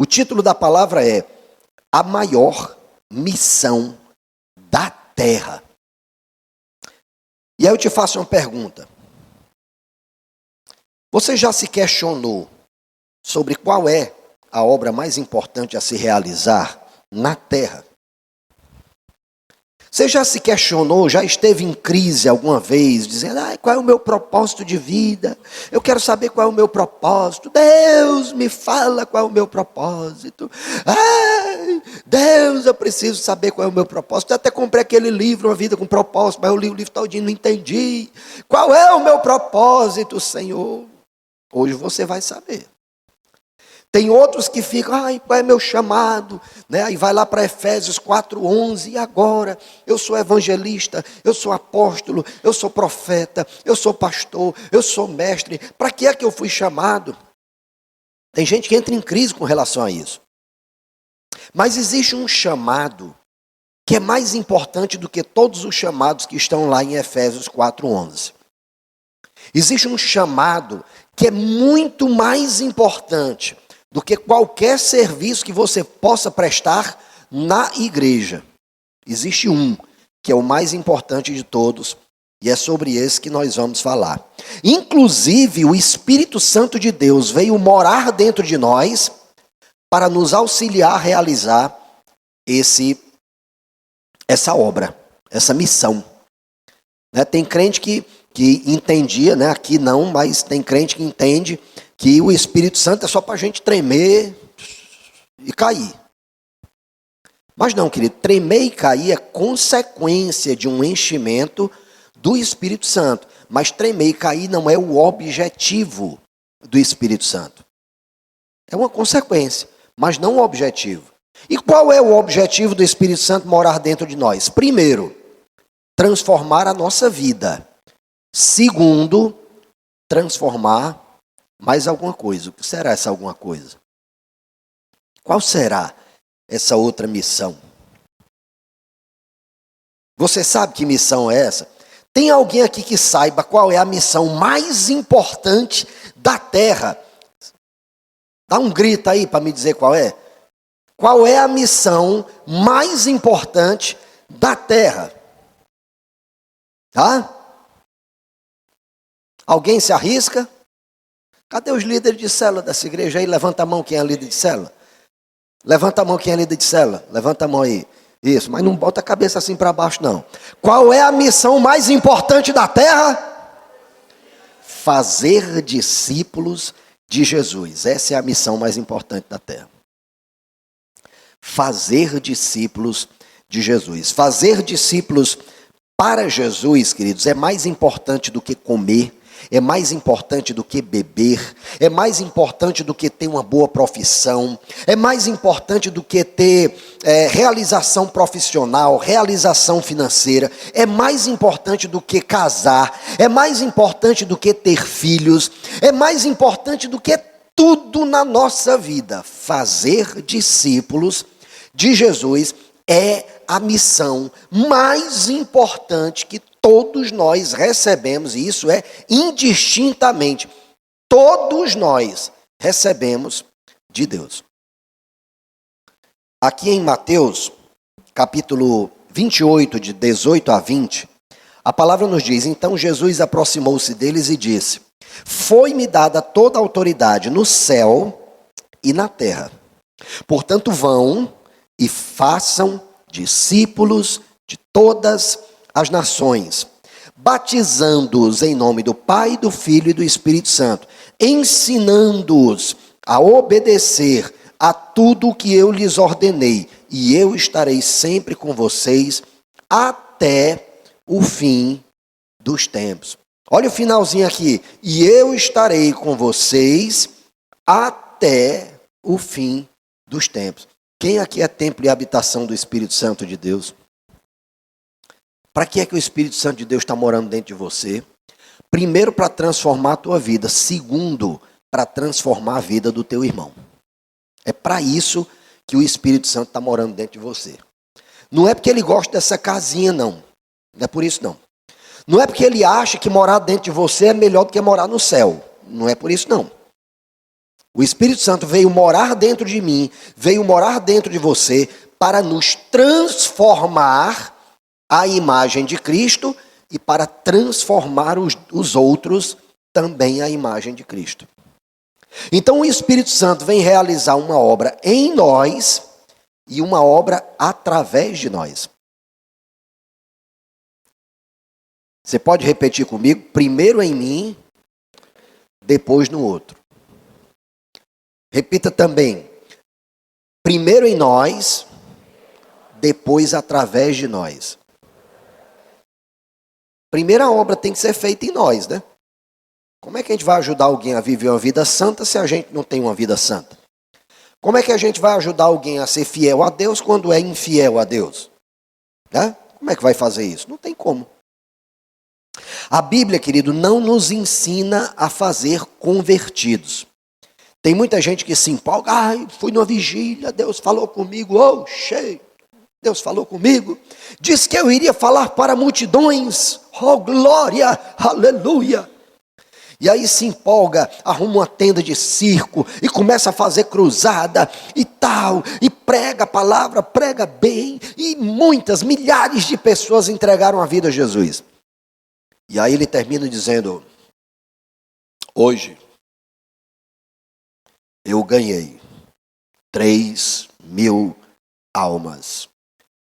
O título da palavra é A Maior Missão da Terra. E aí eu te faço uma pergunta. Você já se questionou sobre qual é a obra mais importante a se realizar na Terra? Você já se questionou, já esteve em crise alguma vez, dizendo, qual é o meu propósito de vida? Eu quero saber qual é o meu propósito. Deus, me fala qual é o meu propósito. Deus, eu preciso saber qual é o meu propósito. Eu até comprei aquele livro, Uma Vida com Propósito, mas eu li o livro todinho e não entendi. Qual é o meu propósito, Senhor? Hoje você vai saber. Tem outros que ficam, qual é meu chamado? Né? Aí vai lá para Efésios 4:11, e agora? Eu sou evangelista, eu sou apóstolo, eu sou profeta, eu sou pastor, eu sou mestre. Para que é que eu fui chamado? Tem gente que entra em crise com relação a isso. Mas existe um chamado que é mais importante do que todos os chamados que estão lá em Efésios 4:11. Existe um chamado que é muito mais importante do que qualquer serviço que você possa prestar na igreja. Existe um, que é o mais importante de todos, e é sobre esse que nós vamos falar. Inclusive, o Espírito Santo de Deus veio morar dentro de nós para nos auxiliar a realizar essa obra, essa missão. Tem crente que entendia, aqui não, mas tem crente que entende que o Espírito Santo é só para a gente tremer e cair. Mas não, querido, tremer e cair é consequência de um enchimento do Espírito Santo. Mas tremer e cair não é o objetivo do Espírito Santo. É uma consequência, mas não o objetivo. E qual é o objetivo do Espírito Santo morar dentro de nós? Primeiro, transformar a nossa vida. Segundo, transformar mais alguma coisa. O que será essa alguma coisa? Qual será essa outra missão? Você sabe que missão é essa? Tem alguém aqui que saiba qual é a missão mais importante da Terra? Dá um grito aí para me dizer qual é. Qual é a missão mais importante da Terra? Alguém se arrisca? Cadê os líderes de célula dessa igreja aí? Levanta a mão quem é líder de célula. Levanta a mão quem é líder de célula. Levanta a mão aí. Isso, mas não bota a cabeça assim para baixo não. Qual é a missão mais importante da terra? Fazer discípulos de Jesus. Essa é a missão mais importante da terra. Fazer discípulos de Jesus. Fazer discípulos para Jesus, queridos, é mais importante do que comer. É mais importante do que beber, é mais importante do que ter uma boa profissão, é mais importante do que ter realização profissional, realização financeira, é mais importante do que casar, é mais importante do que ter filhos, é mais importante do que tudo na nossa vida. Fazer discípulos de Jesus é a missão mais importante que todos nós recebemos, e isso é indistintamente, todos nós recebemos de Deus. Aqui em Mateus, capítulo 28, de 18 a 20, a palavra nos diz, então Jesus aproximou-se deles e disse, foi-me dada toda a autoridade no céu e na terra. Portanto, vão e façam discípulos de todas as nações, batizando-os em nome do Pai, do Filho e do Espírito Santo, ensinando-os a obedecer a tudo o que eu lhes ordenei, e eu estarei sempre com vocês até o fim dos tempos. Olha o finalzinho aqui, e eu estarei com vocês até o fim dos tempos. Quem aqui é templo e habitação do Espírito Santo de Deus? Para que é que o Espírito Santo de Deus está morando dentro de você? Primeiro, para transformar a tua vida. Segundo, para transformar a vida do teu irmão. É para isso que o Espírito Santo está morando dentro de você. Não é porque ele gosta dessa casinha, não. Não é por isso, não. Não é porque ele acha que morar dentro de você é melhor do que morar no céu. Não é por isso, não. O Espírito Santo veio morar dentro de mim, veio morar dentro de você para nos transformar à imagem de Cristo e para transformar os outros também à imagem de Cristo. Então o Espírito Santo vem realizar uma obra em nós e uma obra através de nós. Você pode repetir comigo? Primeiro em mim, depois no outro. Repita também. Primeiro em nós, depois através de nós. Primeira obra tem que ser feita em nós, né? Como é que a gente vai ajudar alguém a viver uma vida santa se a gente não tem uma vida santa? Como é que a gente vai ajudar alguém a ser fiel a Deus quando é infiel a Deus? Né? Como é que vai fazer isso? Não tem como. A Bíblia, querido, não nos ensina a fazer convertidos. Tem muita gente que se empolga, fui numa vigília, Deus falou comigo, cheio, Deus falou comigo, disse que eu iria falar para multidões, glória, aleluia. E aí se empolga, arruma uma tenda de circo e começa a fazer cruzada e tal, e prega a palavra, prega bem, e muitas, milhares de pessoas entregaram a vida a Jesus. E aí ele termina dizendo, hoje eu ganhei 3.000 almas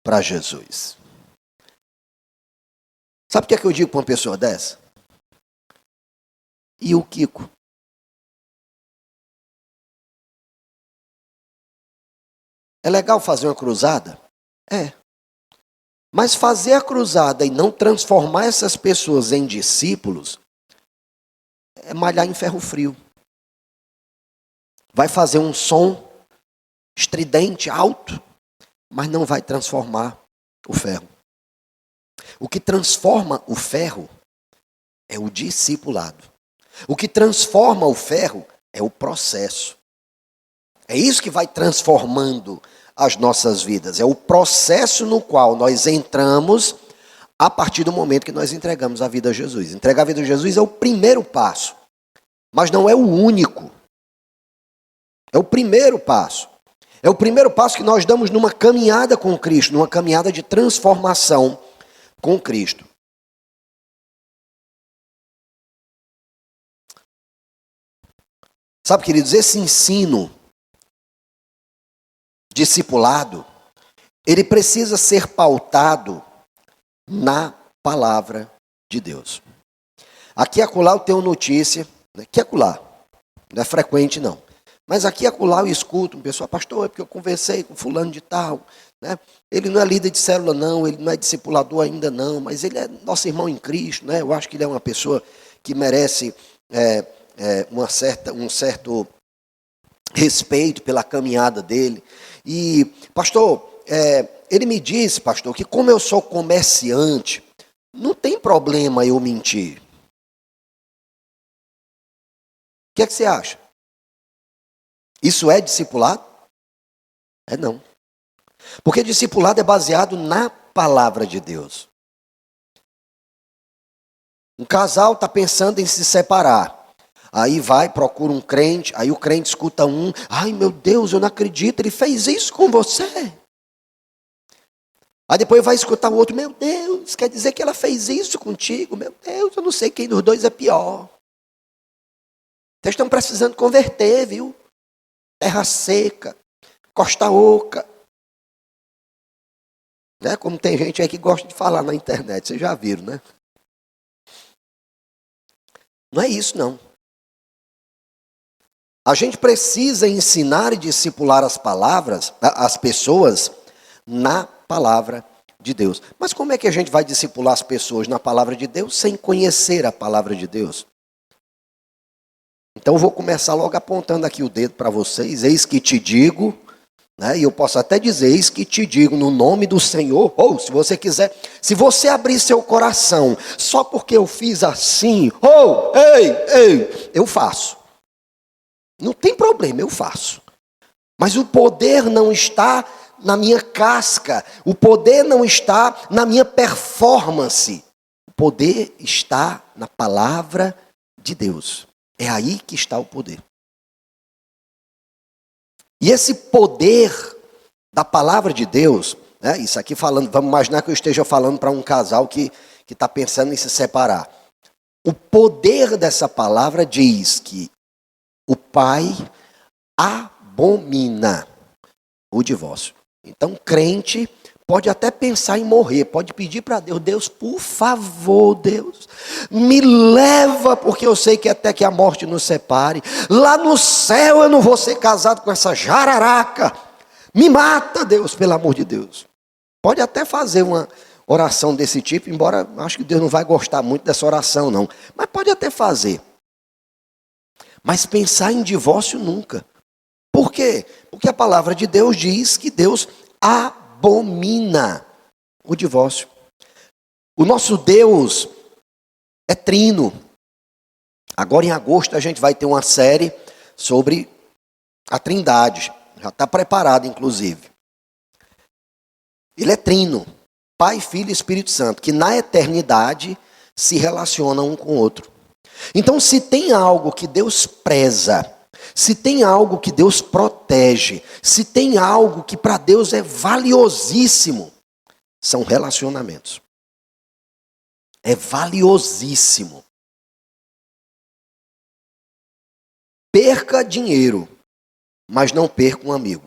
para Jesus. Sabe o que é que eu digo para uma pessoa dessa? E o Kiko? É legal fazer uma cruzada? É. Mas fazer a cruzada e não transformar essas pessoas em discípulos é malhar em ferro frio. Vai fazer um som estridente, alto, mas não vai transformar o ferro. O que transforma o ferro é o discipulado. O que transforma o ferro é o processo. É isso que vai transformando as nossas vidas. É o processo no qual nós entramos a partir do momento que nós entregamos a vida a Jesus. Entregar a vida a Jesus é o primeiro passo, mas não é o único. É o primeiro passo. É o primeiro passo que nós damos numa caminhada com Cristo, numa caminhada de transformação com Cristo. Sabe, queridos, esse ensino discipulado, ele precisa ser pautado na palavra de Deus. Aqui e acolá eu tenho notícia, aqui e acolá, não é frequente não, mas aqui e acolá eu escuto um pessoal, pastor, é porque eu conversei com fulano de tal, né? Ele não é líder de célula não, ele não é discipulador ainda não, mas ele é nosso irmão em Cristo, né? Eu acho que ele é uma pessoa que merece um certo respeito pela caminhada dele. E, pastor, ele me disse, pastor, que como eu sou comerciante, não tem problema eu mentir. O que é que você acha? Isso é discipulado? É não. Porque discipulado é baseado na palavra de Deus. Um casal está pensando em se separar. Aí vai, procura um crente, aí o crente escuta um, ai meu Deus, eu não acredito, ele fez isso com você. Aí depois vai escutar o outro, meu Deus, quer dizer que ela fez isso contigo? Meu Deus, eu não sei quem dos dois é pior. Vocês estão precisando converter, viu? Terra seca, costa oca. Né? Como tem gente aí que gosta de falar na internet, vocês já viram, né? Não é isso não. A gente precisa ensinar e discipular as pessoas na palavra de Deus. Mas como é que a gente vai discipular as pessoas na palavra de Deus sem conhecer a palavra de Deus? Então eu vou começar logo apontando aqui o dedo para vocês. Eis que te digo, né? E eu posso até dizer, eis que te digo no nome do Senhor, ou se você quiser, se você abrir seu coração, só porque eu fiz assim, eu faço. Não tem problema, eu faço. Mas o poder não está na minha casca. O poder não está na minha performance. O poder está na palavra de Deus. É aí que está o poder. E esse poder da palavra de Deus, né, isso aqui falando, vamos imaginar que eu esteja falando para um casal que está pensando em se separar. O poder dessa palavra diz que o pai abomina o divórcio. Então, crente pode até pensar em morrer, pode pedir para Deus, Deus, por favor, Deus, me leva, porque eu sei que até que a morte nos separe. Lá no céu eu não vou ser casado com essa jararaca. Me mata, Deus, pelo amor de Deus. Pode até fazer uma oração desse tipo, embora acho que Deus não vai gostar muito dessa oração, não. Mas pode até fazer. Mas pensar em divórcio nunca. Por quê? Porque a palavra de Deus diz que Deus abomina o divórcio. O nosso Deus é trino. Agora em agosto a gente vai ter uma série sobre a Trindade. Já está preparado, inclusive. Ele é trino. Pai, Filho e Espírito Santo, que na eternidade se relacionam um com o outro. Então, se tem algo que Deus preza, se tem algo que Deus protege, se tem algo que para Deus é valiosíssimo, são relacionamentos. É valiosíssimo. Perca dinheiro, mas não perca um amigo.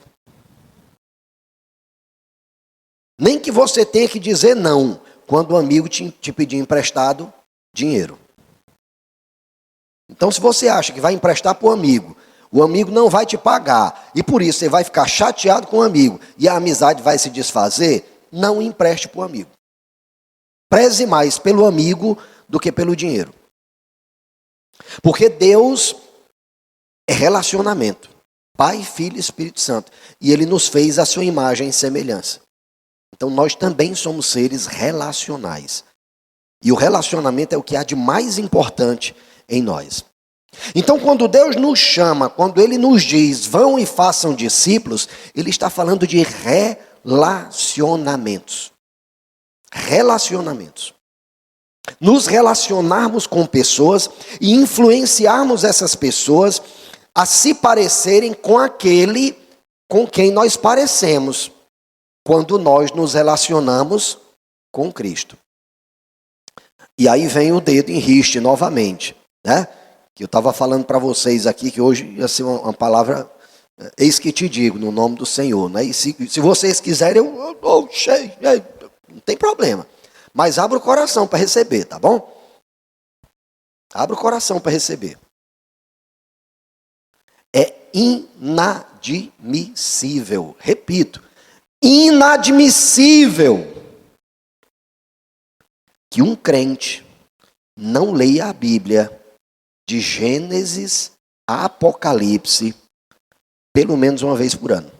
Nem que você tenha que dizer não quando o amigo te pedir emprestado dinheiro. Então, se você acha que vai emprestar para o amigo não vai te pagar, e por isso você vai ficar chateado com o amigo, e a amizade vai se desfazer, não empreste para o amigo. Preze mais pelo amigo do que pelo dinheiro. Porque Deus é relacionamento. Pai, Filho e Espírito Santo. E Ele nos fez a sua imagem e semelhança. Então nós também somos seres relacionais. E o relacionamento é o que há de mais importante em nós. Então quando Deus nos chama, quando Ele nos diz, vão e façam discípulos, Ele está falando de relacionamentos. Relacionamentos. Nos relacionarmos com pessoas e influenciarmos essas pessoas a se parecerem com aquele com quem nós parecemos quando nós nos relacionamos com Cristo. E aí vem o dedo em riste novamente, né? Que eu estava falando para vocês aqui que hoje ia ser uma palavra, eis que te digo, no nome do Senhor, né? E se vocês quiserem, não tem problema. Mas abra o coração para receber, tá bom? Abra o coração para receber. É inadmissível, repito, inadmissível que um crente não leia a Bíblia de Gênesis a Apocalipse pelo menos uma vez por ano.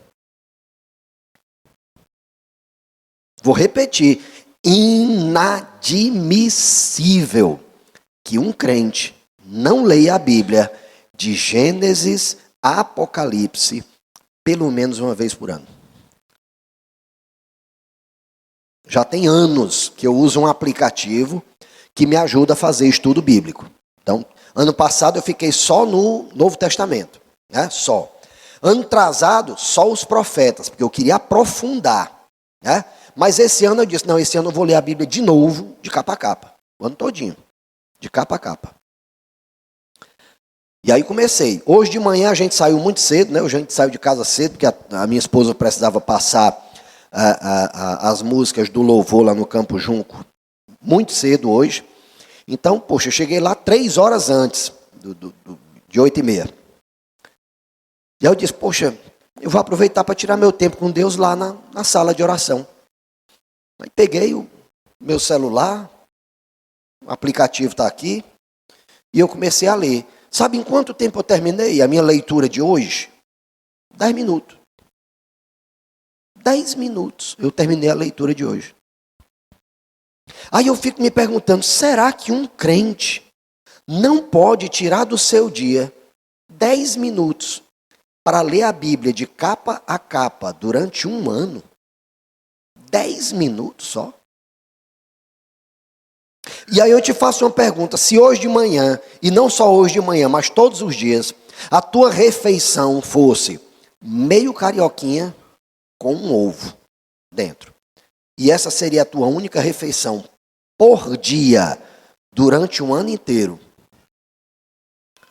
Vou repetir, inadmissível que um crente não leia a Bíblia de Gênesis a Apocalipse pelo menos uma vez por ano. Já tem anos que eu uso um aplicativo que me ajuda a fazer estudo bíblico. Então, ano passado eu fiquei só no Novo Testamento, né? Só. Ano atrasado, só os profetas, porque eu queria aprofundar, né? Mas esse ano eu disse, não, esse ano eu vou ler a Bíblia de novo, de capa a capa. O ano todinho, de capa a capa. E aí comecei. Hoje de manhã a gente saiu muito cedo, né? Hoje a gente saiu de casa cedo, porque a minha esposa precisava passar as músicas do louvor lá no Campo Junco muito cedo hoje. Então, poxa, eu cheguei lá 3 horas antes de 8h30. E aí eu disse, poxa, eu vou aproveitar para tirar meu tempo com Deus lá na sala de oração. Aí peguei o meu celular, o aplicativo está aqui, e eu comecei a ler. Sabe em quanto tempo eu terminei a minha leitura de hoje? 10 minutos. 10 minutos eu terminei a leitura de hoje. Aí eu fico me perguntando, será que um crente não pode tirar do seu dia 10 minutos para ler a Bíblia de capa a capa durante um ano? 10 minutos só? E aí eu te faço uma pergunta, se hoje de manhã, e não só hoje de manhã, mas todos os dias, a tua refeição fosse meio carioquinha com um ovo dentro. E essa seria a tua única refeição por dia durante um ano inteiro.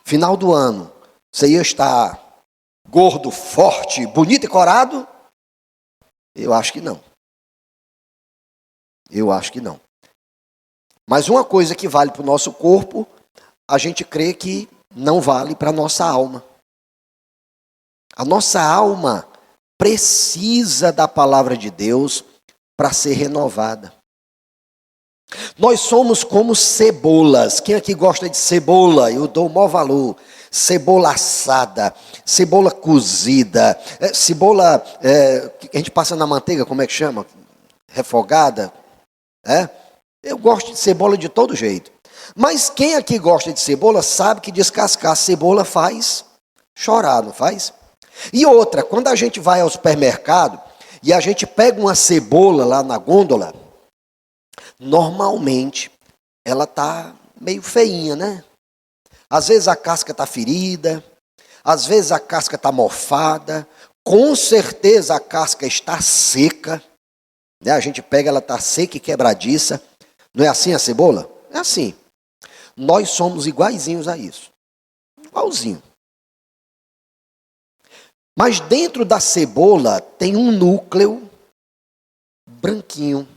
Final do ano, você ia estar gordo, forte, bonito e corado? Eu acho que não. Eu acho que não. Mas uma coisa que vale para o nosso corpo, a gente crê que não vale para a nossa alma. A nossa alma precisa da palavra de Deus para ser renovada. Nós somos como cebolas. Quem aqui gosta de cebola? Eu dou o maior valor. Cebola assada, cebola cozida, cebola que a gente passa na manteiga, como é que chama? Refogada. Eu gosto de cebola de todo jeito. Mas quem aqui gosta de cebola sabe que descascar cebola faz chorar, não faz? E outra, quando a gente vai ao supermercado e a gente pega uma cebola lá na gôndola, normalmente ela tá meio feinha, né? Às vezes a casca está ferida, às vezes a casca está mofada, com certeza a casca está seca, né? A gente pega, ela está seca e quebradiça. Não é assim a cebola? É assim. Nós somos iguaizinhos a isso. Igualzinho. Mas dentro da cebola tem um núcleo branquinho,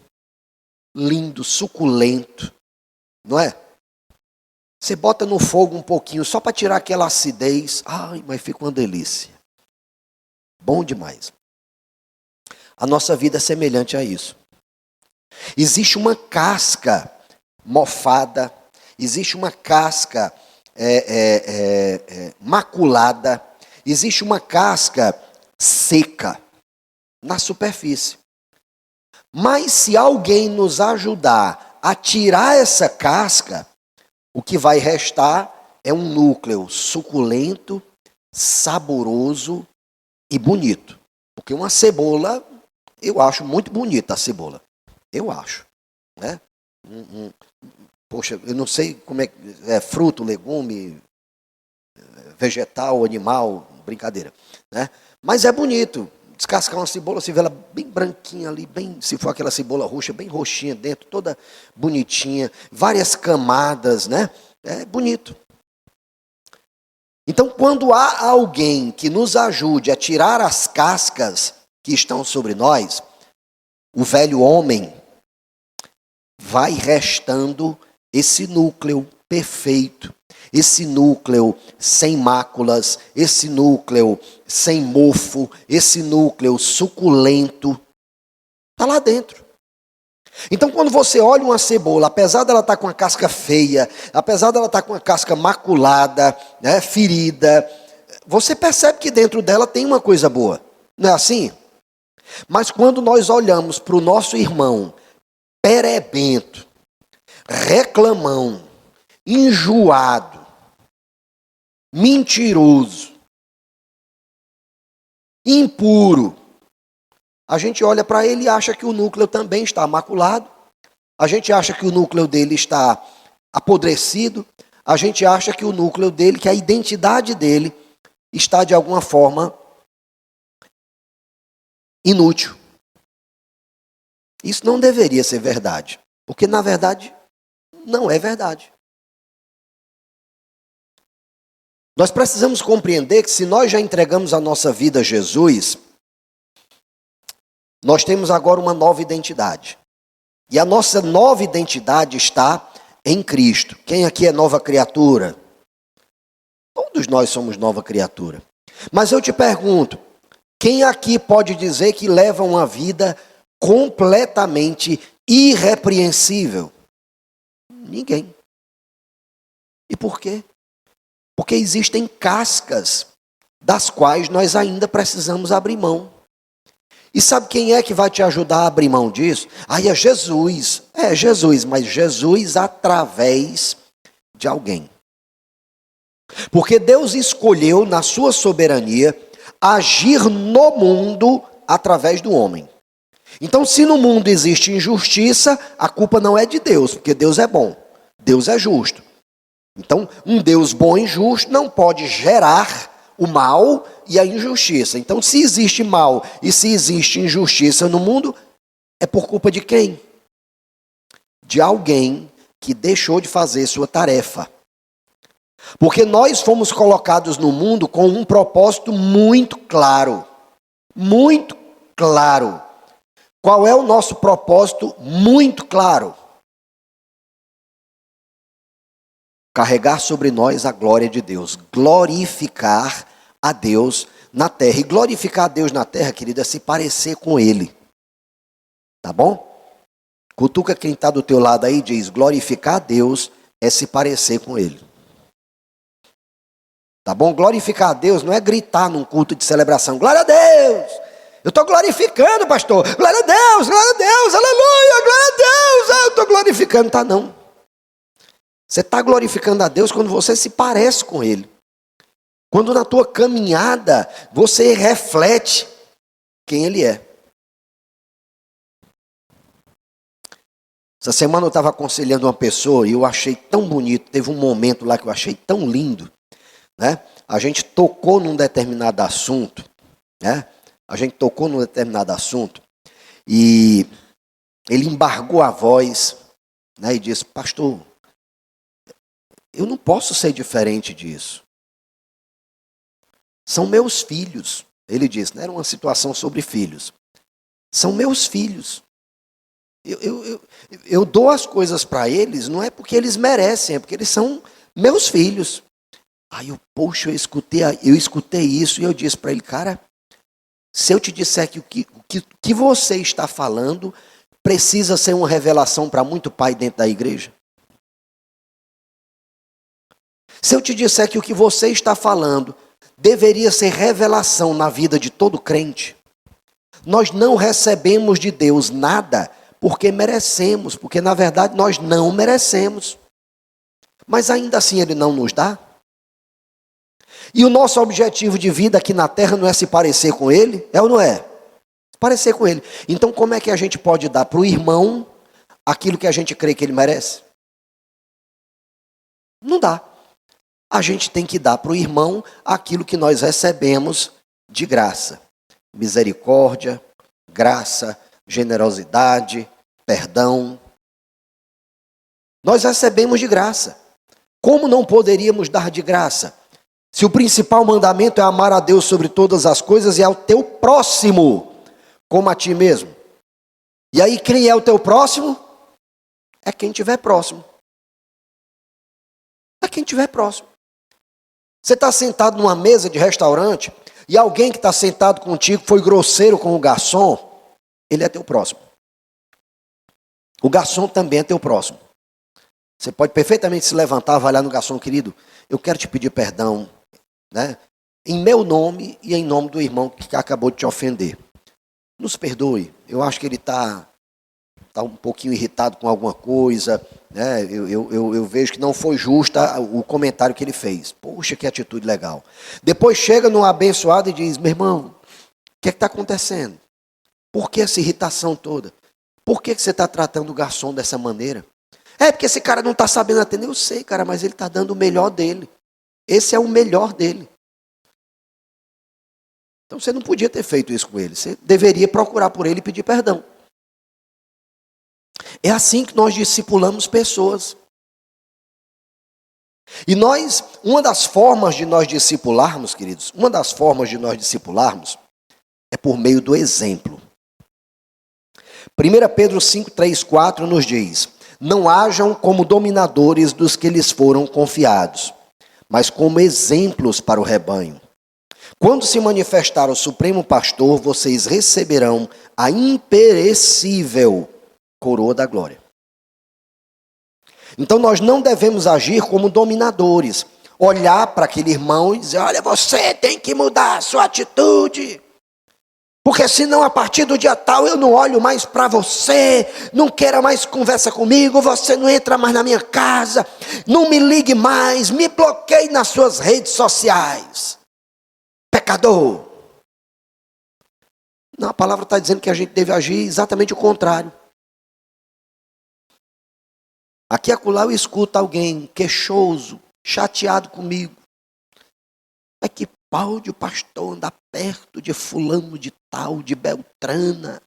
lindo, suculento, não é? Você bota no fogo um pouquinho, só para tirar aquela acidez. Ai, mas fica uma delícia. Bom demais. A nossa vida é semelhante a isso. Existe uma casca mofada, existe uma casca maculada, existe uma casca seca na superfície. Mas se alguém nos ajudar a tirar essa casca, o que vai restar é um núcleo suculento, saboroso e bonito. Porque uma cebola, eu acho muito bonita a cebola. Eu acho. Né? Poxa, eu não sei como é fruto, legume, vegetal, animal, brincadeira. Né? Mas é bonito. Descascar uma cebola, você vê ela bem branquinha ali, bem, se for aquela cebola roxa, bem roxinha dentro, toda bonitinha, várias camadas, né? É bonito. Então, quando há alguém que nos ajude a tirar as cascas que estão sobre nós, o velho homem vai restando esse núcleo perfeito, esse núcleo sem máculas, esse núcleo sem mofo, esse núcleo suculento, está lá dentro. Então, quando você olha uma cebola, apesar dela estar com a casca feia, apesar dela estar com a casca maculada, né, ferida, você percebe que dentro dela tem uma coisa boa. Não é assim? Mas quando nós olhamos para o nosso irmão perebento, reclamão, enjoado, mentiroso, impuro, a gente olha para ele e acha que o núcleo também está maculado, a gente acha que o núcleo dele está apodrecido, a gente acha que o núcleo dele, que a identidade dele está de alguma forma inútil. Isso não deveria ser verdade, porque na verdade não é verdade. Nós precisamos compreender que se nós já entregamos a nossa vida a Jesus, nós temos agora uma nova identidade. E a nossa nova identidade está em Cristo. Quem aqui é nova criatura? Todos nós somos nova criatura. Mas eu te pergunto, quem aqui pode dizer que leva uma vida completamente irrepreensível? Ninguém. E por quê? Porque existem cascas das quais nós ainda precisamos abrir mão. E sabe quem é que vai te ajudar a abrir mão disso? Aí é Jesus. É Jesus, mas Jesus através de alguém. Porque Deus escolheu, na sua soberania, agir no mundo através do homem. Então, se no mundo existe injustiça, a culpa não é de Deus, porque Deus é bom, Deus é justo. Então, um Deus bom e justo não pode gerar o mal e a injustiça. Então, se existe mal e se existe injustiça no mundo, é por culpa de quem? De alguém que deixou de fazer sua tarefa. Porque nós fomos colocados no mundo com um propósito muito claro. Muito claro. Qual é o nosso propósito muito claro? Carregar sobre nós a glória de Deus. Glorificar a Deus na terra. E glorificar a Deus na terra, querido, é se parecer com Ele. Tá bom? Cutuca quem está do teu lado aí e diz, glorificar a Deus é se parecer com Ele. Tá bom? Glorificar a Deus não é gritar num culto de celebração. Glória a Deus! Eu estou glorificando, pastor. Glória a Deus, aleluia, glória a Deus. Eu estou glorificando. Tá não. Você está glorificando a Deus quando você se parece com Ele. Quando na tua caminhada você reflete quem Ele é. Essa semana eu estava aconselhando uma pessoa e eu achei tão bonito. Teve um momento lá que eu achei tão lindo. Né? A gente tocou num determinado assunto. Né? A gente tocou num determinado assunto. E ele embargou a voz, né, e disse, pastor, eu não posso ser diferente disso. São meus filhos. Ele disse, não era uma situação sobre filhos. São meus filhos. Eu dou as coisas para eles, não é porque eles merecem, é porque eles são meus filhos. Aí eu escutei isso e eu disse para ele, cara, se eu te disser que o que você está falando precisa ser uma revelação para muito pai dentro da igreja. Se eu te disser que o que você está falando deveria ser revelação na vida de todo crente, nós não recebemos de Deus nada porque merecemos, porque na verdade nós não merecemos. Mas ainda assim Ele não nos dá. E o nosso objetivo de vida aqui na terra não é se parecer com Ele? É ou não é? Parecer com Ele. Então como é que a gente pode dar para o irmão aquilo que a gente crê que ele merece? Não dá. A gente tem que dar para o irmão aquilo que nós recebemos de graça. Misericórdia, graça, generosidade, perdão. Nós recebemos de graça. Como não poderíamos dar de graça? Se o principal mandamento é amar a Deus sobre todas as coisas e ao teu próximo, como a ti mesmo. E aí quem é o teu próximo? É quem estiver próximo. É quem estiver próximo. Você está sentado numa mesa de restaurante e alguém que está sentado contigo foi grosseiro com o garçom, ele é teu próximo. O garçom também é teu próximo. Você pode perfeitamente se levantar, vai lá no garçom, querido, eu quero te pedir perdão, né? Em meu nome e em nome do irmão que acabou de te ofender. Nos perdoe, eu acho que ele está um pouquinho irritado com alguma coisa, né? Eu vejo que não foi justa o comentário que ele fez. Poxa, que atitude legal. Depois chega no abençoado e diz, meu irmão, o que está acontecendo? Por que essa irritação toda? Por que você está tratando o garçom dessa maneira? É porque esse cara não está sabendo atender. Eu sei, cara, mas ele está dando o melhor dele. Esse é o melhor dele. Então você não podia ter feito isso com ele. Você deveria procurar por ele e pedir perdão. É assim que nós discipulamos pessoas. E uma das formas de nós discipularmos, queridos, é por meio do exemplo. 1 Pedro 5, 3, 4 nos diz, não hajam como dominadores dos que lhes foram confiados, mas como exemplos para o rebanho. Quando se manifestar o Supremo Pastor, vocês receberão a imperecível coroa da glória. Então nós não devemos agir como dominadores. Olhar para aquele irmão e dizer, olha, você tem que mudar a sua atitude. Porque senão a partir do dia tal eu não olho mais para você, não quero mais conversa comigo, você não entra mais na minha casa, não me ligue mais, me bloqueie nas suas redes sociais. Pecador. Não, a palavra está dizendo que a gente deve agir exatamente o contrário. Aqui e acolá eu escuto alguém queixoso, chateado comigo. É que pode o pastor andar perto de fulano de tal, de Beltrana?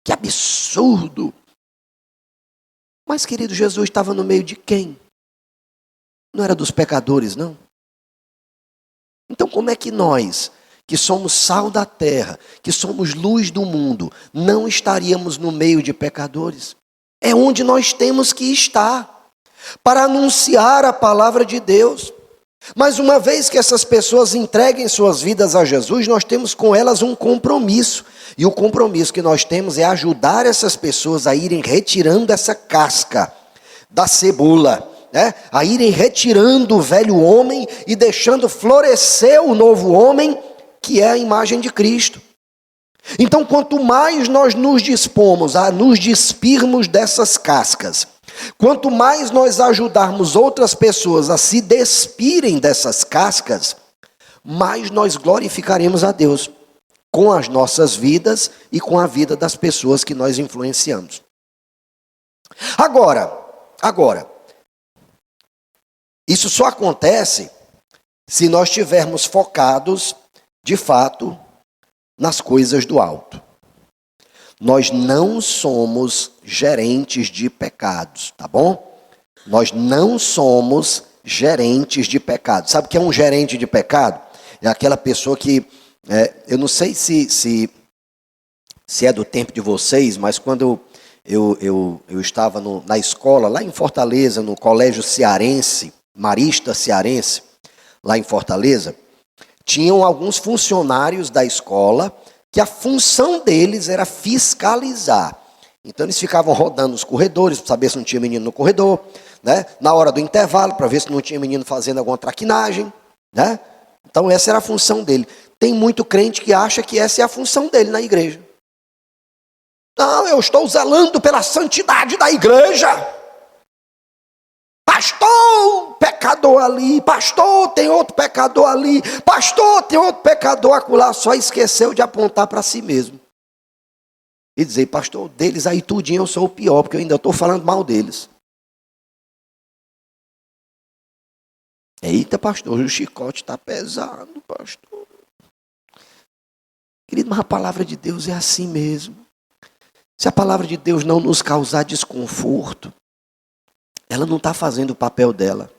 Que absurdo! Mas, querido, Jesus estava no meio de quem? Não era dos pecadores, não? Então, como é que nós, que somos sal da terra, que somos luz do mundo, não estaríamos no meio de pecadores? É onde nós temos que estar, para anunciar a palavra de Deus. Mas uma vez que essas pessoas entreguem suas vidas a Jesus, nós temos com elas um compromisso. E o compromisso que nós temos é ajudar essas pessoas a irem retirando essa casca da cebola, né? A irem retirando o velho homem e deixando florescer o novo homem, que é a imagem de Cristo. Então, quanto mais nós nos dispomos a nos despirmos dessas cascas, quanto mais nós ajudarmos outras pessoas a se despirem dessas cascas, mais nós glorificaremos a Deus com as nossas vidas e com a vida das pessoas que nós influenciamos. Agora, isso só acontece se nós estivermos focados, de fato, nas coisas do alto. Nós não somos gerentes de pecados, tá bom? Nós não somos gerentes de pecados. Sabe o que é um gerente de pecado? É aquela pessoa que, eu não sei se é do tempo de vocês, mas quando eu estava na escola, lá em Fortaleza, no colégio cearense, Marista Cearense, lá em Fortaleza, tinham alguns funcionários da escola que a função deles era fiscalizar. Então eles ficavam rodando os corredores para saber se não tinha menino no corredor, né? Na hora do intervalo para ver se não tinha menino fazendo alguma traquinagem, né? Então essa era a função dele. Tem muito crente que acha que essa é a função dele na igreja. Não, eu estou zelando pela santidade da igreja. Pastor, pecador ali. Pastor, tem outro pecador ali. Pastor, tem outro pecador acolá. Só esqueceu de apontar para si mesmo. E dizer, pastor, deles aí tudinho eu sou o pior, porque eu ainda estou falando mal deles. Eita, pastor, o chicote está pesado, pastor. Querido, mas a palavra de Deus é assim mesmo. Se a palavra de Deus não nos causar desconforto, ela não está fazendo o papel dela.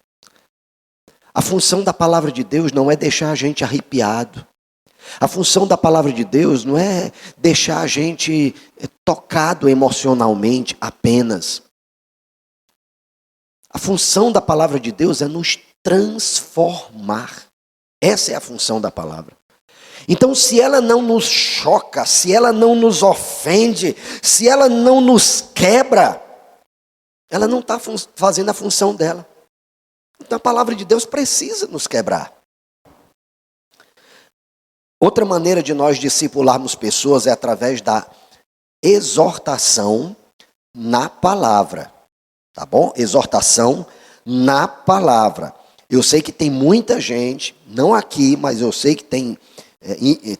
A função da palavra de Deus não é deixar a gente arrepiado. A função da palavra de Deus não é deixar a gente tocado emocionalmente apenas. A função da palavra de Deus é nos transformar. Essa é a função da palavra. Então, se ela não nos choca, se ela não nos ofende, se ela não nos quebra, ela não está fazendo a função dela. Então a palavra de Deus precisa nos quebrar. Outra maneira de nós discipularmos pessoas é através da exortação na palavra. Tá bom? Exortação na palavra. Eu sei que tem muita gente, não aqui, mas eu sei que tem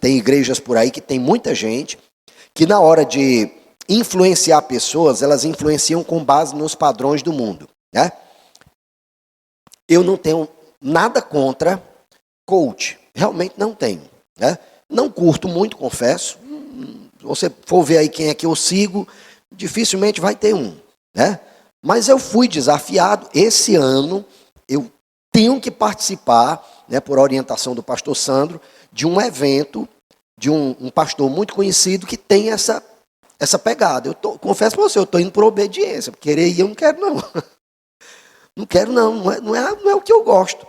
igrejas por aí que tem muita gente que na hora de influenciar pessoas, elas influenciam com base nos padrões do mundo, né? Eu não tenho nada contra coach, realmente não tenho, né? Não curto muito, confesso. Se você for ver aí quem é que eu sigo, dificilmente vai ter um, né? Mas eu fui desafiado, esse ano eu tenho que participar, né, por orientação do pastor Sandro, de um evento de um pastor muito conhecido que tem essa pegada. Confesso para você, eu estou indo por obediência. Querer ir, eu não quero não. Não quero não é o que eu gosto.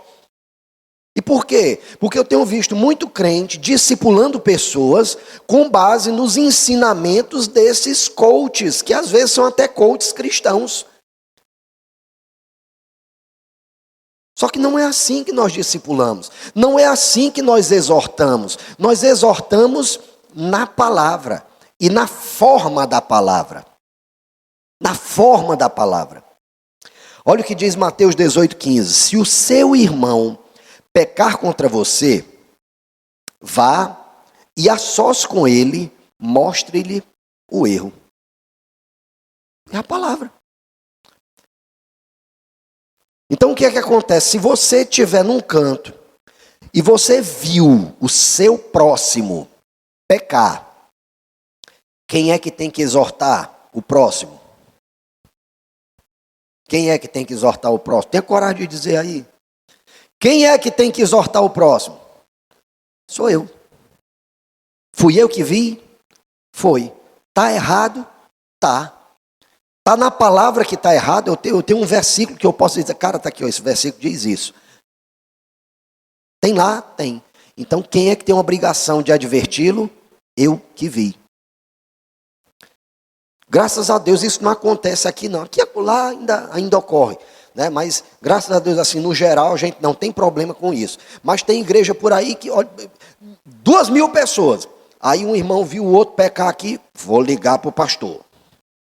E por quê? Porque eu tenho visto muito crente discipulando pessoas com base nos ensinamentos desses coaches, que às vezes são até coaches cristãos. Só que não é assim que nós discipulamos. Não é assim que nós exortamos. Nós exortamos na palavra. E na forma da palavra. Na forma da palavra. Olha o que diz Mateus 18,15. Se o seu irmão pecar contra você, vá e a sós com ele, mostre-lhe o erro. É a palavra. Então o que é que acontece? Se você estiver num canto e você viu o seu próximo pecar, quem é que tem que exortar o próximo? Quem é que tem que exortar o próximo? Tenha coragem de dizer aí. Quem é que tem que exortar o próximo? Sou eu. Fui eu que vi? Foi. Está errado? Tá. Está na palavra que está errado? Eu tenho um versículo que eu posso dizer, cara, está aqui, ó, esse versículo diz isso. Tem lá? Tem. Então quem é que tem uma obrigação de adverti-lo? Eu que vi. Graças a Deus isso não acontece aqui não. Aqui e lá ainda ocorre. Né? Mas graças a Deus, assim, no geral, a gente não tem problema com isso. Mas tem igreja por aí que, olha, 2.000 pessoas. Aí um irmão viu o outro pecar aqui, vou ligar para o pastor.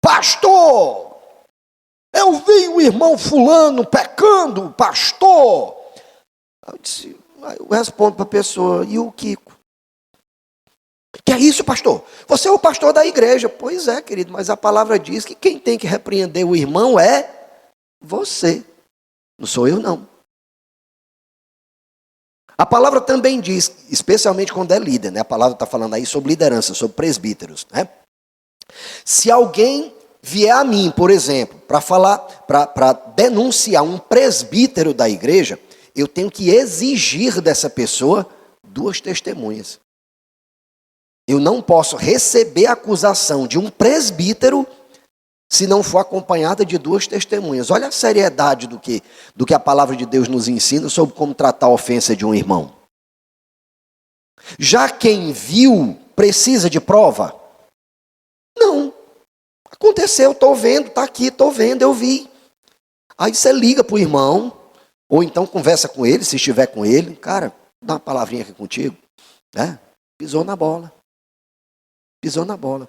Pastor! Eu vi o irmão fulano pecando, pastor! Eu respondo para a pessoa, e o Kiko? Que é isso, pastor? Você é o pastor da igreja. Pois é, querido, mas a palavra diz que quem tem que repreender o irmão é você. Não sou eu, não. A palavra também diz, especialmente quando é líder, né? A palavra está falando aí sobre liderança, sobre presbíteros, né? Se alguém vier a mim, por exemplo, para denunciar um presbítero da igreja, eu tenho que exigir dessa pessoa 2 testemunhas. Eu não posso receber a acusação de um presbítero se não for acompanhada de 2 testemunhas. Olha a seriedade do que a palavra de Deus nos ensina sobre como tratar a ofensa de um irmão. Já quem viu precisa de prova? Não. Aconteceu, estou vendo, está aqui, estou vendo, eu vi. Aí você liga para o irmão, ou então conversa com ele, se estiver com ele. Cara, dá uma palavrinha aqui contigo. Né? Pisou na bola. Pisou na bola.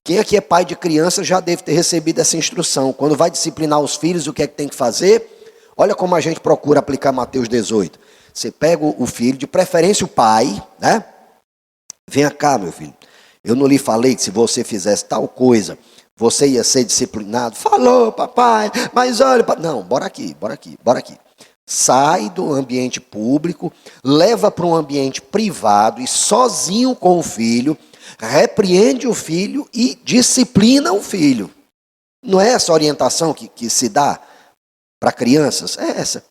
Quem aqui é pai de criança já deve ter recebido essa instrução. Quando vai disciplinar os filhos, o que é que tem que fazer? Olha como a gente procura aplicar Mateus 18. Você pega o filho, de preferência o pai, né? Venha cá, meu filho. Eu não lhe falei que se você fizesse tal coisa, você ia ser disciplinado? Falou, papai, mas olha... Não, bora aqui. Sai do ambiente público, leva para um ambiente privado e sozinho com o filho, repreende o filho e disciplina o filho. Não é essa orientação que se dá para crianças? É essa.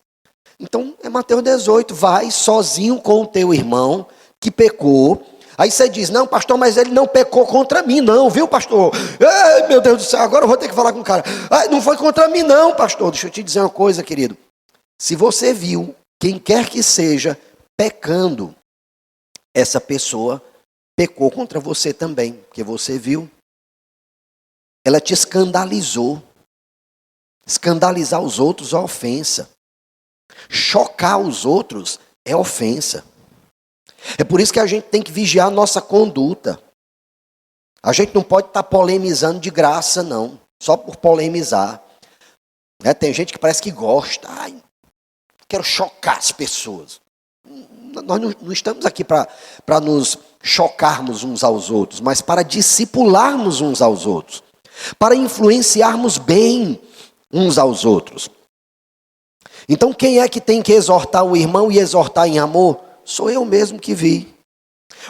Então, é Mateus 18, vai sozinho com o teu irmão que pecou. Aí você diz, não, pastor, mas ele não pecou contra mim não, viu, pastor? Ai, meu Deus do céu, agora eu vou ter que falar com o cara. Ai, não foi contra mim não, pastor. Deixa eu te dizer uma coisa, querido. Se você viu, quem quer que seja, pecando, essa pessoa pecou contra você também, porque você viu. Ela te escandalizou. Escandalizar os outros é ofensa. Chocar os outros é ofensa. É por isso que a gente tem que vigiar a nossa conduta. A gente não pode estar polemizando de graça, não. Só por polemizar. Tem gente que parece que gosta. Ai, quero chocar as pessoas. Nós não estamos aqui para nos chocarmos uns aos outros, mas para discipularmos uns aos outros. Para influenciarmos bem uns aos outros. Então quem é que tem que exortar o irmão e exortar em amor? Sou eu mesmo que vi.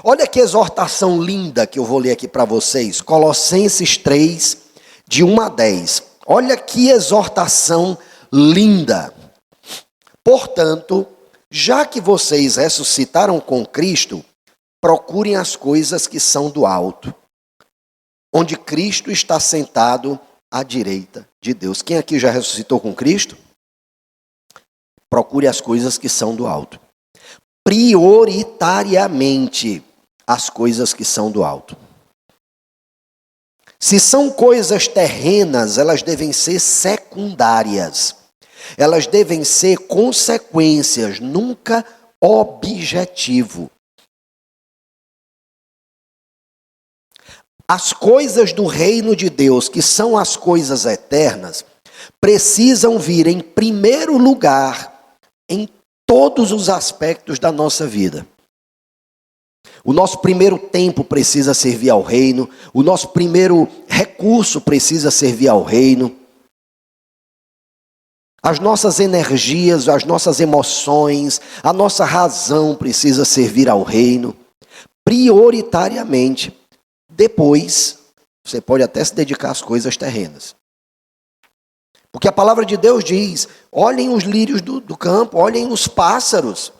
Olha que exortação linda que eu vou ler aqui para vocês. Colossenses 3, de 1 a 10. Olha que exortação linda. Portanto, já que vocês ressuscitaram com Cristo, procurem as coisas que são do alto, onde Cristo está sentado à direita de Deus. Quem aqui já ressuscitou com Cristo? Procure as coisas que são do alto. Prioritariamente as coisas que são do alto. Se são coisas terrenas, elas devem ser secundárias. Elas devem ser consequências, nunca objetivo. As coisas do reino de Deus, que são as coisas eternas, precisam vir em primeiro lugar em todos os aspectos da nossa vida. O nosso primeiro tempo precisa servir ao reino, o nosso primeiro recurso precisa servir ao reino. As nossas energias, as nossas emoções, a nossa razão precisa servir ao reino, prioritariamente. Depois, você pode até se dedicar às coisas terrenas. Porque a palavra de Deus diz, olhem os lírios do campo, olhem os pássaros.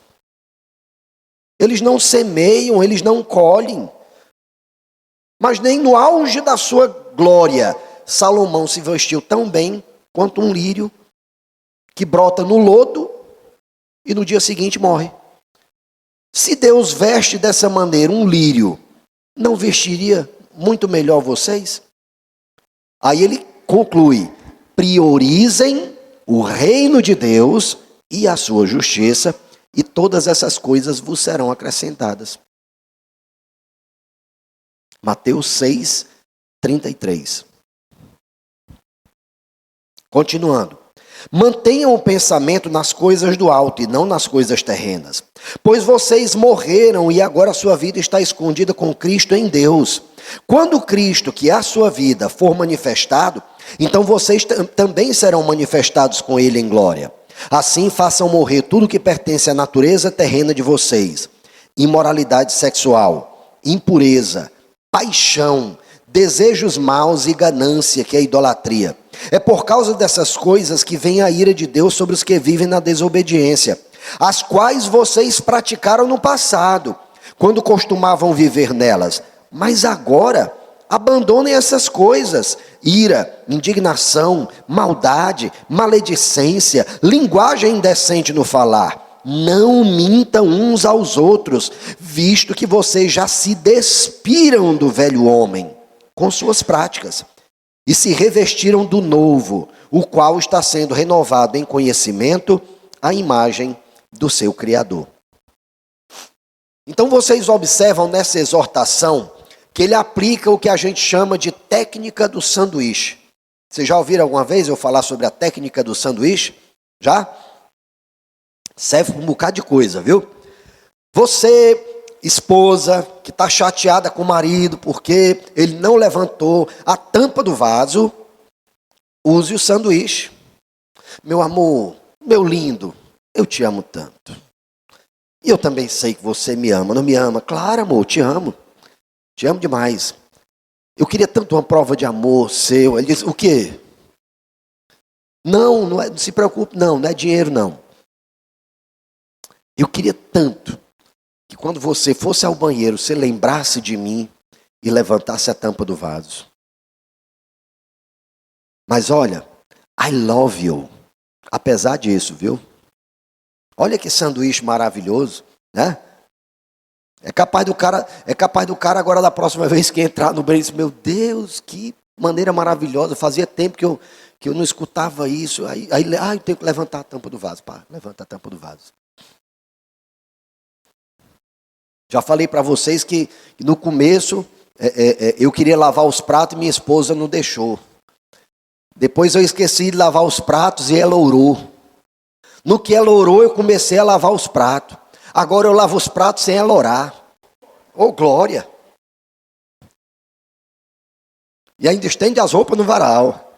Eles não semeiam, eles não colhem. Mas nem no auge da sua glória, Salomão se vestiu tão bem quanto um lírio que brota no lodo e no dia seguinte morre. Se Deus veste dessa maneira um lírio, não vestiria muito melhor vocês? Aí ele conclui, priorizem o reino de Deus e a sua justiça, e todas essas coisas vos serão acrescentadas. Mateus 6, 33. Continuando. Mantenham o pensamento nas coisas do alto e não nas coisas terrenas. Pois vocês morreram e agora a sua vida está escondida com Cristo em Deus. Quando Cristo, que é a sua vida, for manifestado, então vocês também serão manifestados com Ele em glória. Assim façam morrer tudo que pertence à natureza terrena de vocês. Imoralidade sexual, impureza, paixão, desejos maus e ganância, que é idolatria. É por causa dessas coisas que vem a ira de Deus sobre os que vivem na desobediência, as quais vocês praticaram no passado, quando costumavam viver nelas. Mas agora, abandonem essas coisas: ira, indignação, maldade, maledicência, linguagem indecente no falar. Não mintam uns aos outros, visto que vocês já se despiram do velho homem com suas práticas e se revestiram do novo, o qual está sendo renovado em conhecimento à imagem do seu Criador. Então vocês observam nessa exortação que ele aplica o que a gente chama de técnica do sanduíche. Vocês já ouviram alguma vez eu falar sobre a técnica do sanduíche? Já? Serve para um bocado de coisa, viu? Você, esposa, que está chateada com o marido porque ele não levantou a tampa do vaso, use o sanduíche. Meu amor, meu lindo, eu te amo tanto. E eu também sei que você me ama, não me ama? Claro, amor, te amo. Te amo demais. Eu queria tanto uma prova de amor seu. Ele disse, o quê? Não, não se preocupe, não é dinheiro, não. Eu queria tanto que quando você fosse ao banheiro, você lembrasse de mim e levantasse a tampa do vaso. Mas olha, I love you. Apesar disso, viu? Olha que sanduíche maravilhoso, né? É capaz do cara agora da próxima vez que entrar no banheiro, meu Deus, que maneira maravilhosa. Fazia tempo que eu não escutava isso. Aí eu tenho que levantar a tampa do vaso. Pá, levanta a tampa do vaso. Já falei para vocês que no começo eu queria lavar os pratos e minha esposa não deixou. Depois eu esqueci de lavar os pratos e ela orou. No que ela orou, eu comecei a lavar os pratos. Agora eu lavo os pratos sem ela orar. Oh, glória! E ainda estende as roupas no varal.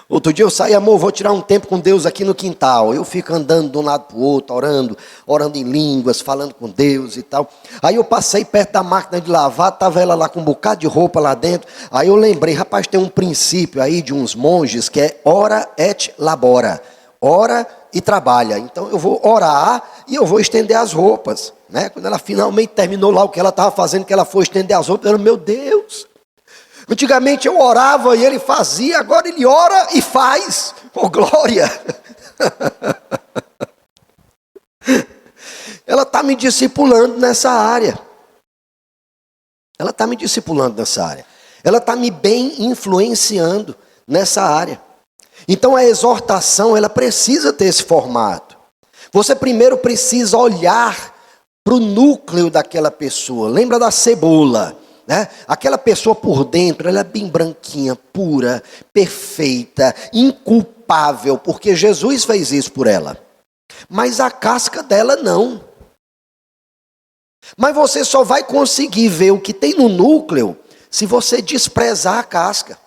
Outro dia eu saí, amor, vou tirar um tempo com Deus aqui no quintal. Eu fico andando de um lado para o outro, orando em línguas, falando com Deus e tal. Aí eu passei perto da máquina de lavar, estava ela lá com um bocado de roupa lá dentro. Aí eu lembrei, rapaz, tem um princípio aí de uns monges que é ora et labora. Ora e trabalha. Então eu vou orar e eu vou estender as roupas. Né? Quando ela finalmente terminou lá o que ela estava fazendo, que ela foi estender as roupas, eu falei, meu Deus! Antigamente eu orava e ele fazia, agora ele ora e faz. Oh, glória! Ela está me discipulando nessa área. Ela está me discipulando nessa área. Ela está me bem influenciando nessa área. Então a exortação, ela precisa ter esse formato. Você primeiro precisa olhar para o núcleo daquela pessoa. Lembra da cebola? Né? Aquela pessoa por dentro, ela é bem branquinha, pura, perfeita, inculpável, porque Jesus fez isso por ela. Mas a casca dela não. Mas você só vai conseguir ver o que tem no núcleo se você desprezar a casca.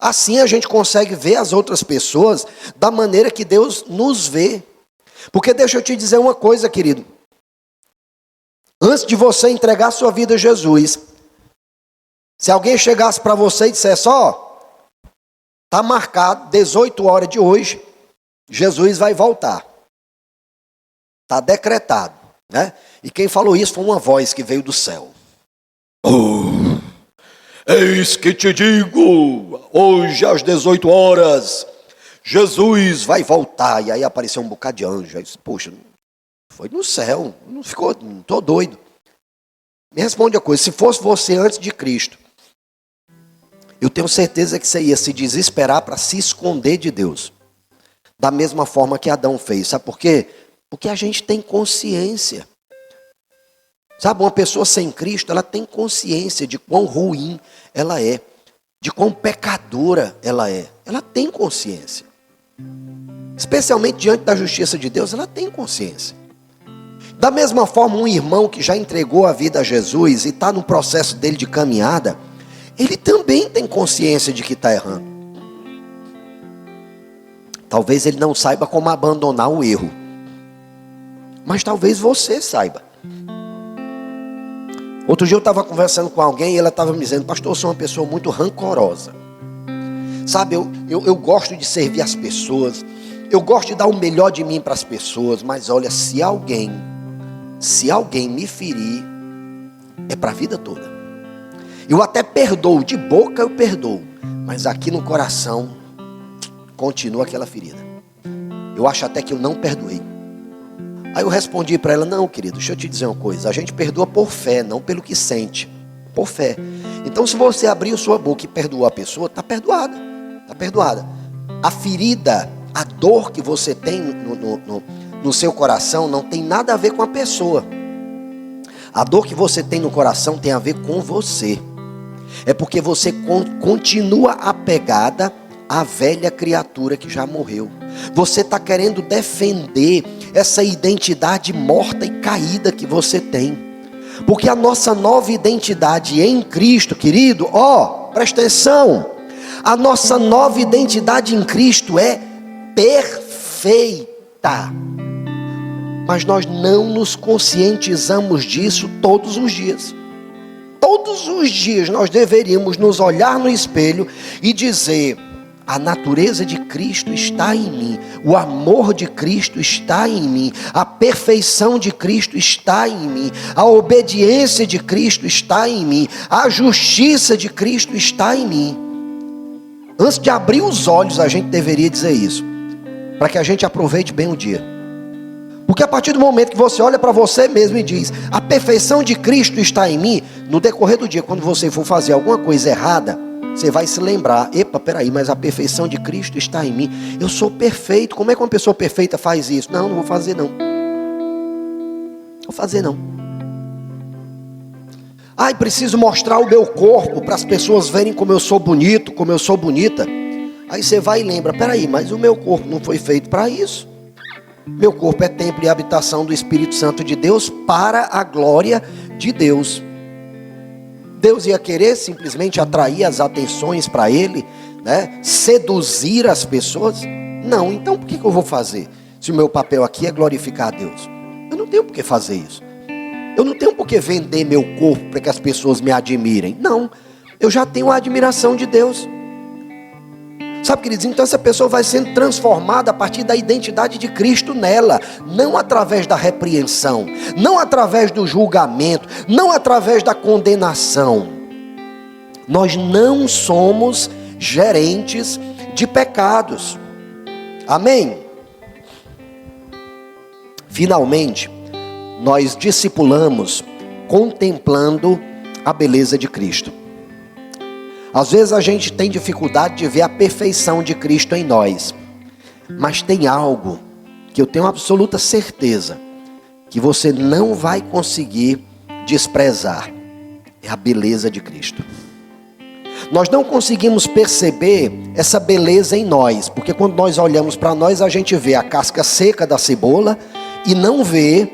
Assim a gente consegue ver as outras pessoas da maneira que Deus nos vê. Porque deixa eu te dizer uma coisa, querido. Antes de você entregar sua vida a Jesus, se alguém chegasse para você e dissesse, está marcado, 18 horas de hoje, Jesus vai voltar. Está decretado, né? E quem falou isso foi uma voz que veio do céu. Eis que te digo, hoje às 18 horas, Jesus vai voltar. E aí apareceu um bocado de anjo. Aí disse, poxa, foi no céu, não estou doido. Me responde a coisa, se fosse você antes de Cristo, eu tenho certeza que você ia se desesperar para se esconder de Deus. Da mesma forma que Adão fez. Sabe por quê? Porque a gente tem consciência. Sabe, uma pessoa sem Cristo, ela tem consciência de quão ruim ela é. De quão pecadora ela é. Ela tem consciência. Especialmente diante da justiça de Deus, ela tem consciência. Da mesma forma, um irmão que já entregou a vida a Jesus e está no processo dele de caminhada, ele também tem consciência de que está errando. Talvez ele não saiba como abandonar o erro. Mas talvez você saiba. Outro dia eu estava conversando com alguém e ela estava me dizendo, pastor, eu sou uma pessoa muito rancorosa. Sabe, eu gosto de servir as pessoas, eu gosto de dar o melhor de mim para as pessoas, mas olha, se alguém me ferir, é para a vida toda. Eu até perdoo, de boca eu perdoo, mas aqui no coração continua aquela ferida. Eu acho até que eu não perdoei. Aí eu respondi para ela, não, querido, deixa eu te dizer uma coisa, a gente perdoa por fé, não pelo que sente, por fé. Então se você abrir a sua boca e perdoar a pessoa, está perdoada, está perdoada. A ferida, a dor que você tem no seu coração não tem nada a ver com a pessoa. A dor que você tem no coração tem a ver com você. É porque você continua apegada à velha criatura que já morreu. Você está querendo defender essa identidade morta e caída que você tem. Porque a nossa nova identidade em Cristo, querido, presta atenção. A nossa nova identidade em Cristo é perfeita. Mas nós não nos conscientizamos disso todos os dias. Todos os dias nós deveríamos nos olhar no espelho e dizer, a natureza de Cristo está em mim, o amor de Cristo está em mim, a perfeição de Cristo está em mim, a obediência de Cristo está em mim, a justiça de Cristo está em mim. Antes de abrir os olhos, a gente deveria dizer isso, para que a gente aproveite bem o dia. Porque a partir do momento que você olha para você mesmo e diz, a perfeição de Cristo está em mim, no decorrer do dia, quando você for fazer alguma coisa errada, você vai se lembrar, peraí, mas a perfeição de Cristo está em mim. Eu sou perfeito. Como é que uma pessoa perfeita faz isso? Não vou fazer não. Vou fazer não. Preciso mostrar o meu corpo para as pessoas verem como eu sou bonito, como eu sou bonita. Aí você vai e lembra, peraí, mas o meu corpo não foi feito para isso. Meu corpo é templo e habitação do Espírito Santo de Deus para a glória de Deus. Deus ia querer simplesmente atrair as atenções para Ele, né? Seduzir as pessoas? Não, então por que eu vou fazer? Se o meu papel aqui é glorificar a Deus. Eu não tenho por que fazer isso. Eu não tenho por que vender meu corpo para que as pessoas me admirem. Não, eu já tenho a admiração de Deus. Sabe, queridos, então essa pessoa vai sendo transformada a partir da identidade de Cristo nela, não através da repreensão, não através do julgamento, não através da condenação. Nós não somos gerentes de pecados. Amém? Finalmente, nós discipulamos contemplando a beleza de Cristo. Às vezes a gente tem dificuldade de ver a perfeição de Cristo em nós. Mas tem algo que eu tenho absoluta certeza que você não vai conseguir desprezar. É a beleza de Cristo. Nós não conseguimos perceber essa beleza em nós. Porque quando nós olhamos para nós, a gente vê a casca seca da cebola e não vê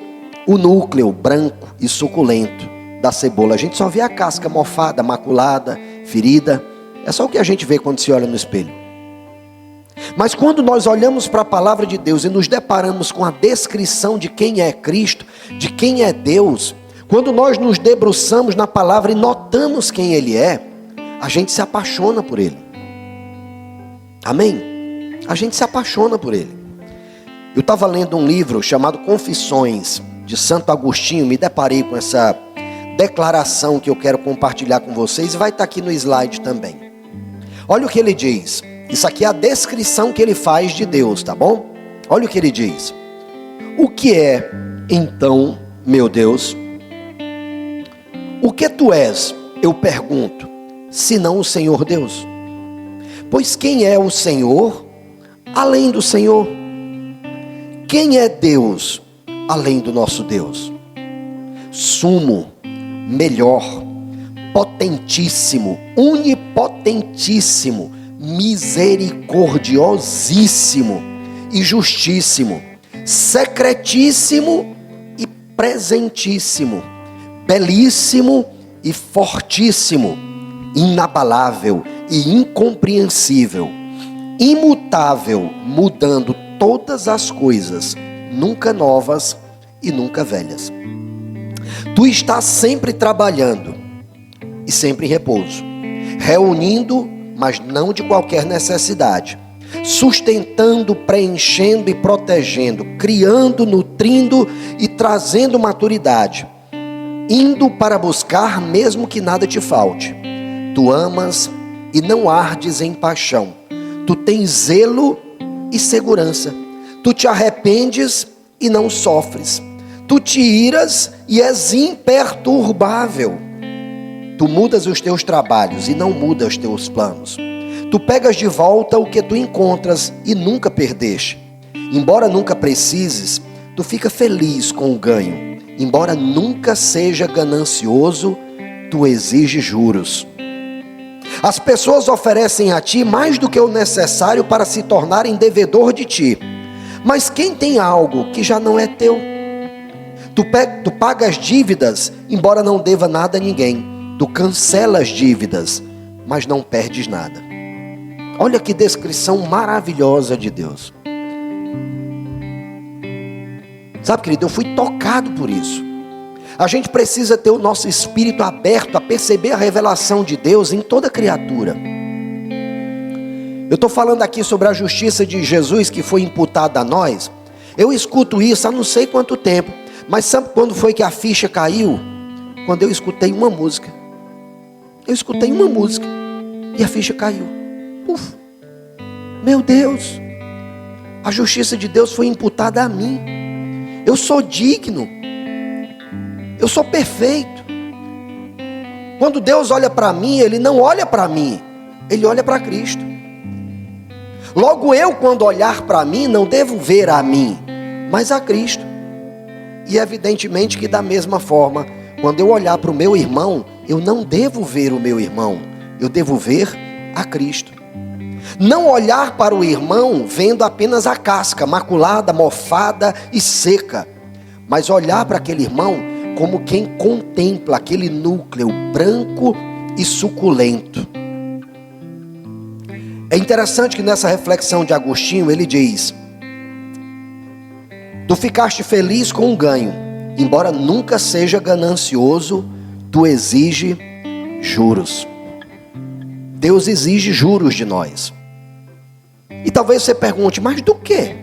o núcleo branco e suculento da cebola. A gente só vê a casca mofada, maculada, ferida. É só o que a gente vê quando se olha no espelho. Mas quando nós olhamos para a palavra de Deus e nos deparamos com a descrição de quem é Cristo, de quem é Deus, quando nós nos debruçamos na palavra e notamos quem Ele é, a gente se apaixona por Ele. Amém? A gente se apaixona por Ele. Eu estava lendo um livro chamado Confissões, de Santo Agostinho, me deparei com essa declaração que eu quero compartilhar com vocês, e vai estar aqui no slide também. Olha o que ele diz. Isso aqui é a descrição que ele faz de Deus, tá bom? Olha o que ele diz. O que é, então, meu Deus? O que tu és, eu pergunto, senão o Senhor Deus? Pois quem é o Senhor, além do Senhor? Quem é Deus, além do nosso Deus? Sumo, melhor, potentíssimo, onipotentíssimo, misericordiosíssimo e justíssimo, secretíssimo e presentíssimo, belíssimo e fortíssimo, inabalável e incompreensível, imutável, mudando todas as coisas, nunca novas e nunca velhas. Tu estás sempre trabalhando e sempre em repouso, reunindo, mas não de qualquer necessidade, sustentando, preenchendo e protegendo, criando, nutrindo e trazendo maturidade, indo para buscar mesmo que nada te falte. Tu amas e não ardes em paixão, tu tens zelo e segurança, tu te arrependes e não sofres, tu te iras e és imperturbável. Tu mudas os teus trabalhos e não mudas os teus planos. Tu pegas de volta o que tu encontras e nunca perdeste. Embora nunca precises, tu fica feliz com o ganho. Embora nunca seja ganancioso, tu exiges juros. As pessoas oferecem a ti mais do que o necessário para se tornarem devedor de ti. Mas quem tem algo que já não é teu? Tu pagas dívidas, embora não deva nada a ninguém. Tu cancelas dívidas, mas não perdes nada. Olha que descrição maravilhosa de Deus. Sabe, querido, eu fui tocado por isso. A gente precisa ter o nosso espírito aberto a perceber a revelação de Deus em toda criatura. Eu estou falando aqui sobre a justiça de Jesus que foi imputada a nós. Eu escuto isso há não sei quanto tempo. Mas sabe quando foi que a ficha caiu? Quando eu escutei uma música. Eu escutei uma música e a ficha caiu. Puf. Meu Deus, a justiça de Deus foi imputada a mim. Eu sou digno. Eu sou perfeito. Quando Deus olha para mim, Ele não olha para mim, Ele olha para Cristo. Logo eu, quando olhar para mim, não devo ver a mim, mas a Cristo. E evidentemente que da mesma forma, quando eu olhar para o meu irmão, eu não devo ver o meu irmão, eu devo ver a Cristo. Não olhar para o irmão vendo apenas a casca maculada, mofada e seca, mas olhar para aquele irmão como quem contempla aquele núcleo branco e suculento. É interessante que nessa reflexão de Agostinho ele diz: tu ficaste feliz com o ganho, embora nunca seja ganancioso, tu exige juros. Deus exige juros de nós. E talvez você pergunte, mas do quê?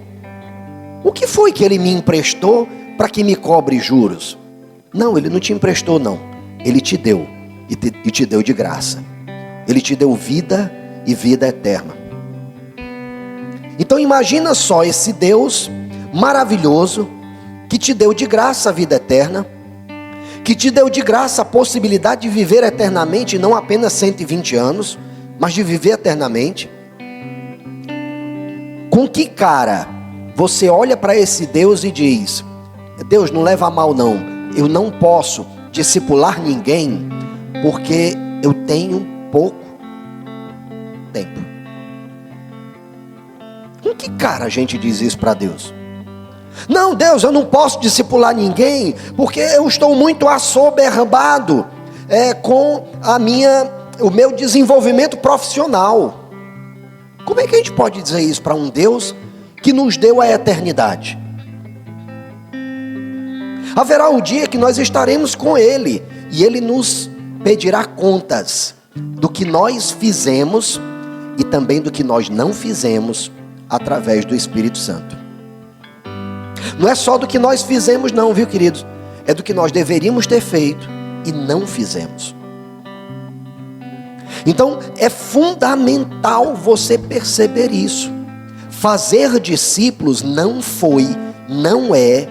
O que foi que Ele me emprestou para que me cobre juros? Não, Ele não te emprestou não. Ele te deu, e te deu de graça. Ele te deu vida e vida eterna. Então imagina só esse Deus maravilhoso, que te deu de graça a vida eterna, que te deu de graça a possibilidade de viver eternamente, não apenas 120 anos, mas de viver eternamente. Com que cara você olha para esse Deus e diz: Deus, não leva a mal não, eu não posso discipular ninguém, porque eu tenho pouco tempo. Com que cara a gente diz isso para Deus? Não, Deus, eu não posso discipular ninguém, porque eu estou muito assoberbado com a minha o meu desenvolvimento profissional. Como é que a gente pode dizer isso para um Deus que nos deu a eternidade? Haverá o dia que nós estaremos com Ele e Ele nos pedirá contas do que nós fizemos e também do que nós não fizemos através do Espírito Santo. Não é só do que nós fizemos não, viu, queridos? É do que nós deveríamos ter feito e não fizemos. Então, é fundamental você perceber isso. Fazer discípulos não é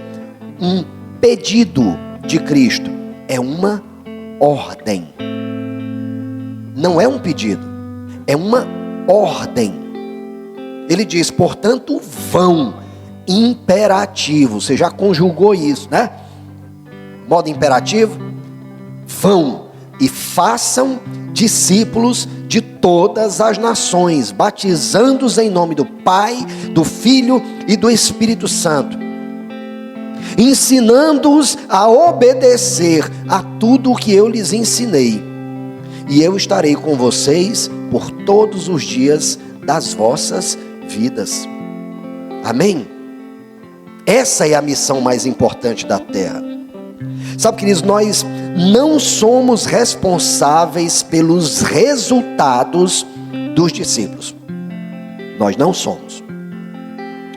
um pedido de Cristo, é uma ordem. Não é um pedido, é uma ordem. Ele diz, portanto, vão, imperativo. Você já conjugou isso, né? Modo imperativo. Vão e façam discípulos de todas as nações, batizando-os em nome do Pai, do Filho e do Espírito Santo, ensinando-os a obedecer a tudo o que eu lhes ensinei. E eu estarei com vocês por todos os dias das vossas vidas. Amém? Essa é a missão mais importante da terra. Sabe, queridos, nós não somos responsáveis pelos resultados dos discípulos. Nós não somos.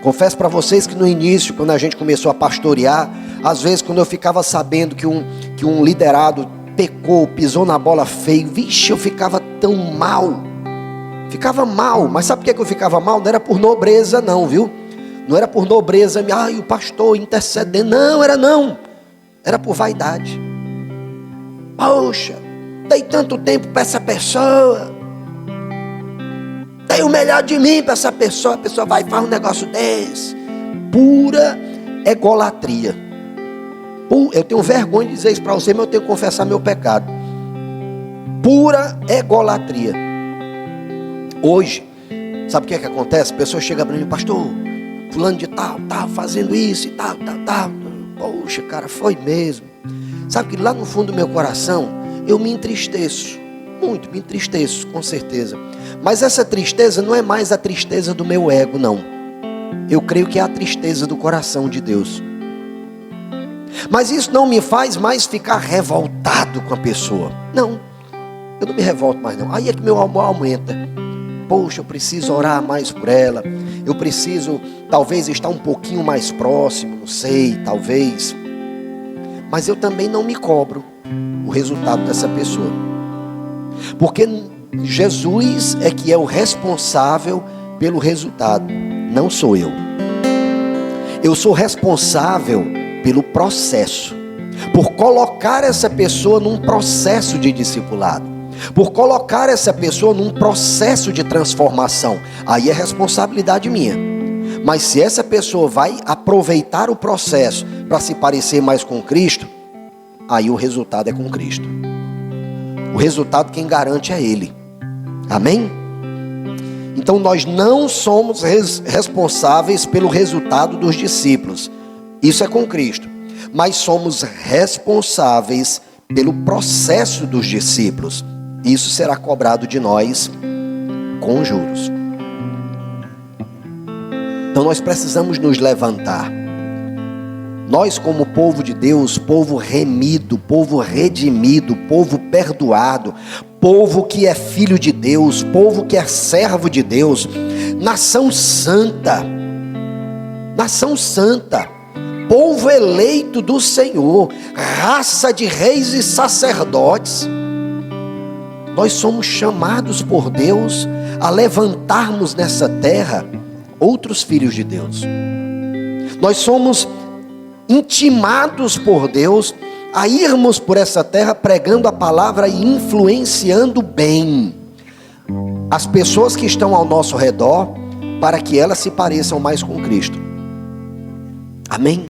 Confesso para vocês que no início, quando a gente começou a pastorear, às vezes quando eu ficava sabendo que um liderado pecou, pisou na bola feio, vixe, eu ficava tão mal. Ficava mal, mas sabe por que eu ficava mal? Não era por nobreza não, viu? Não era por nobreza, o pastor intercedendo, não. Era por vaidade. Poxa, dei tanto tempo para essa pessoa, dei o melhor de mim para essa pessoa, a pessoa vai e faz um negócio desse. Pura egolatria. Eu tenho vergonha de dizer isso para você, mas eu tenho que confessar meu pecado. Pura egolatria. Hoje, sabe o que é que acontece? A pessoa chega para mim, pastor, fulano de tal, fazendo isso e tal. Poxa, cara, foi mesmo. Sabe que lá no fundo do meu coração, eu me entristeço. Muito, me entristeço, com certeza. Mas essa tristeza não é mais a tristeza do meu ego, não. Eu creio que é a tristeza do coração de Deus. Mas isso não me faz mais ficar revoltado com a pessoa. Não, eu não me revolto mais não. Aí é que meu amor aumenta. Poxa, eu preciso orar mais por ela. Eu preciso, talvez, estar um pouquinho mais próximo. Não sei, talvez. Mas eu também não me cobro o resultado dessa pessoa. Porque Jesus é que é o responsável pelo resultado. Não sou eu. Eu sou responsável pelo processo. Por colocar essa pessoa num processo de discipulado. Por colocar essa pessoa num processo de transformação. Aí é responsabilidade minha. Mas se essa pessoa vai aproveitar o processo para se parecer mais com Cristo, aí o resultado é com Cristo. O resultado quem garante é Ele. Amém? Então nós não somos responsáveis pelo resultado dos discípulos. Isso é com Cristo. Mas somos responsáveis pelo processo dos discípulos. Isso será cobrado de nós com juros. Então nós precisamos nos levantar. Nós, como povo de Deus, povo remido, povo redimido, povo perdoado, povo que é filho de Deus, povo que é servo de Deus, nação santa, povo eleito do Senhor, raça de reis e sacerdotes. Nós somos chamados por Deus a levantarmos nessa terra outros filhos de Deus. Nós somos intimados por Deus a irmos por essa terra pregando a palavra e influenciando bem as pessoas que estão ao nosso redor, para que elas se pareçam mais com Cristo. Amém?